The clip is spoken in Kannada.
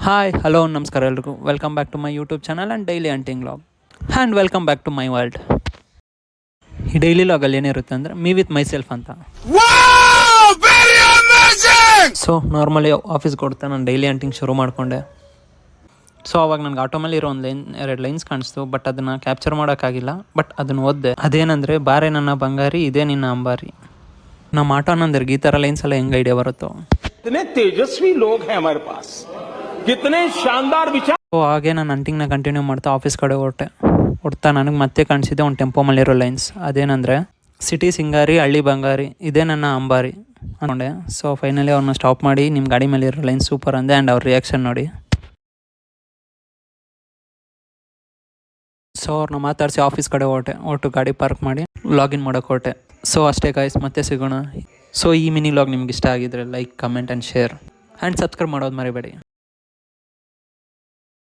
ಹಾಯ್ ಹಲೋ ನಮಸ್ಕಾರ ಎಲ್ರಿಗೂ welcome back to my YouTube channel and daily hunting vlog and welcome back to my world. ಈ ಡೈಲಿ ವ್ಲಾಗಲ್ಲಿ ಏನಿರುತ್ತೆ ಅಂದರೆ ಮೀ ವಿತ್ ಮೈ ಸೆಲ್ಫ್ ಅಂತ. ಸೊ ನಾರ್ಮಲಿ ಆಫೀಸ್ಗೆ ಕೊಡ್ತಾ ನಾನು ಡೈಲಿ ಹಂಟಿಂಗ್ ಶುರು ಮಾಡಿಕೊಂಡೆ. ಸೊ ಅವಾಗ ನನಗೆ ಆಟೋ ಮೇಲೆ ಇರೋ ಎರಡು ಲೈನ್ಸ್ ಕಾಣಿಸ್ತು, ಬಟ್ ಅದನ್ನು ಕ್ಯಾಪ್ಚರ್ ಮಾಡೋಕ್ಕಾಗಿಲ್ಲ. ಬಟ್ ಅದನ್ನು ಓದಿದೆ. ಅದೇನಂದರೆ, ಬಾರೆ ನನ್ನ ಬಂಗಾರಿ ಇದೇ ನಿನ್ನ ಅಂಬಾರಿ. ನಮ್ಮ ಆಟೋ ಅನ್ನೋದ್ರಿಗೆ ಈ ಥರ ಲೈನ್ಸ್ ಎಲ್ಲ ಹೆಂಗೆ ಐಡಿಯಾ ಬರುತ್ತೋ. ತೇಜಸ್ವಿ ಲೋಗ್ ಹೈ ಹಮಾರೆ ಪಾಸ್, ಕಿತನೆ ಶಾನದಾರ್ ವಿಚಾರ. ಸೊ ಹಾಗೆ ನಾನು ಹಂಟಿಂಗ್ನ ಕಂಟಿನ್ಯೂ ಮಾಡ್ತಾ ಆಫೀಸ್ ಕಡೆ ಹೊಡ್ತಾ ನನಗೆ ಮತ್ತೆ ಕಾಣಿಸಿದೆ ಒಂದು ಟೆಂಪೋ ಮೇಲಿರೋ ಲೈನ್ಸ್. ಅದೇನಂದರೆ, ಸಿಟಿ ಸಿಂಗಾರಿ ಹಳ್ಳಿ ಬಂಗಾರಿ ಇದೇ ನನ್ನ ಅಂಬಾರಿ ಅಂದ್ಕೊಂಡೆ. ಸೊ ಫೈನಲಿ ಅವ್ರನ್ನ ಸ್ಟಾಪ್ ಮಾಡಿ, ನಿಮ್ಮ ಗಾಡಿ ಮೇಲಿರೋ ಲೈನ್ ಸೂಪರ್ ಅಂದೆ. ಆ್ಯಂಡ್ ಅವ್ರ ರಿಯಾಕ್ಷನ್ ನೋಡಿ. ಸೊ ಅವ್ರನ್ನ ಮಾತಾಡಿಸಿ ಆಫೀಸ್ ಕಡೆ ಹೊರಟು ಗಾಡಿ ಪಾರ್ಕ್ ಮಾಡಿ ಲಾಗಿನ್ ಮಾಡೋಕೆ ಹೊರಟೆ. ಸೊ ಅಷ್ಟೇ ಗಾಯ್ಸ್, ಮತ್ತೆ ಸಿಗೋಣ. ಸೊ ಈ ಮಿನಿ ಲಾಗ್ ನಿಮ್ಗೆ ಇಷ್ಟ ಆಗಿದ್ರೆ like, comment and share and subscribe ಮಾಡೋದು ಮರಿಬೇಡಿ.